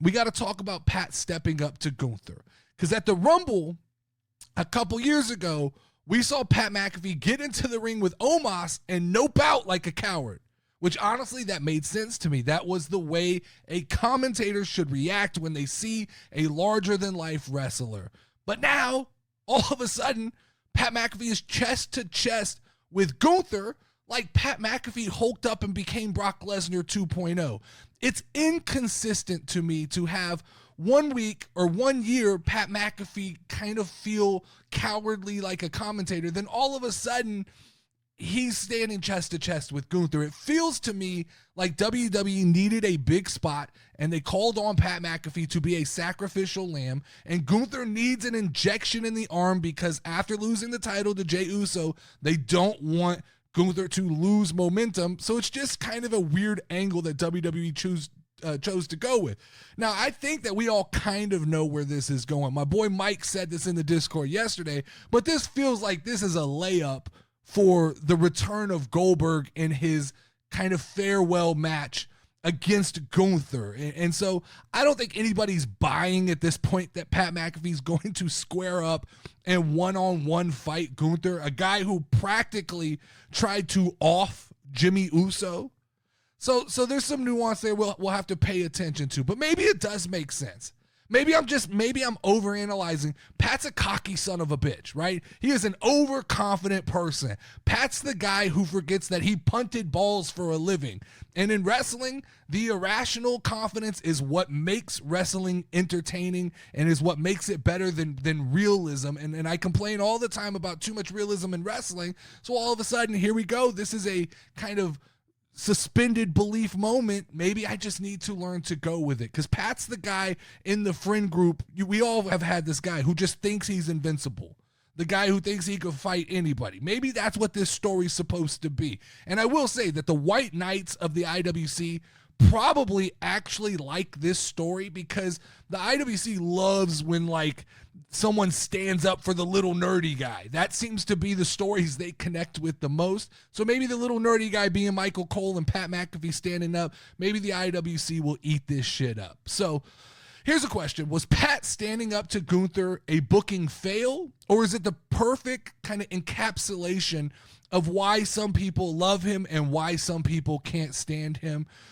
we got to talk about Pat stepping up to Gunther. Because at the Rumble a couple years ago, we saw Pat McAfee get into the ring with Omos and nope out like a coward, which honestly, that made sense to me. That was the way a commentator should react when they see a larger-than-life wrestler. But now, all of a sudden, Pat McAfee is chest to chest with Gunther like Pat McAfee hulked up and became Brock Lesnar 2.0. It's inconsistent to me to have 1 week or 1 year Pat McAfee kind of feel cowardly like a commentator, then all of a sudden he's standing chest to chest with Gunther. It feels to me like WWE needed a big spot and they called on Pat McAfee to be a sacrificial lamb, and Gunther needs an injection in the arm because after losing the title to Jey Uso, they don't want Gunther to lose momentum. So it's just kind of a weird angle that WWE chose to go with. Now, I think that we all kind of know where this is going. My boy Mike said this in the Discord yesterday, but this feels like this is a layup for the return of Goldberg in his kind of farewell match against Gunther. And so I don't think anybody's buying at this point that Pat McAfee's going to square up and one-on-one fight Gunther, a guy who practically tried to off Jimmy Uso. So there's some nuance there we'll have to pay attention to, but maybe it does make sense. Maybe I'm overanalyzing. Pat's a cocky son of a bitch, right? He is an overconfident person. Pat's the guy who forgets that he punted balls for a living. And in wrestling, the irrational confidence is what makes wrestling entertaining and is what makes it better than realism. And I complain all the time about too much realism in wrestling. So all of a sudden, here we go. This is a kind of suspended belief moment. Maybe I just need to learn to go with it, because Pat's the guy in the friend group. We all have had this guy who just thinks he's invincible, the guy who thinks he could fight anybody. Maybe that's what this story's supposed to be. And I will say that the White Knights of the IWC probably actually like this story, because the IWC loves when like someone stands up for the little nerdy guy. That seems to be the stories they connect with the most. So maybe the little nerdy guy being Michael Cole and Pat McAfee standing up, maybe the IWC will eat this shit up. So here's a question. Was Pat standing up to Gunther a booking fail, or is it the perfect kind of encapsulation of why some people love him and why some people can't stand him?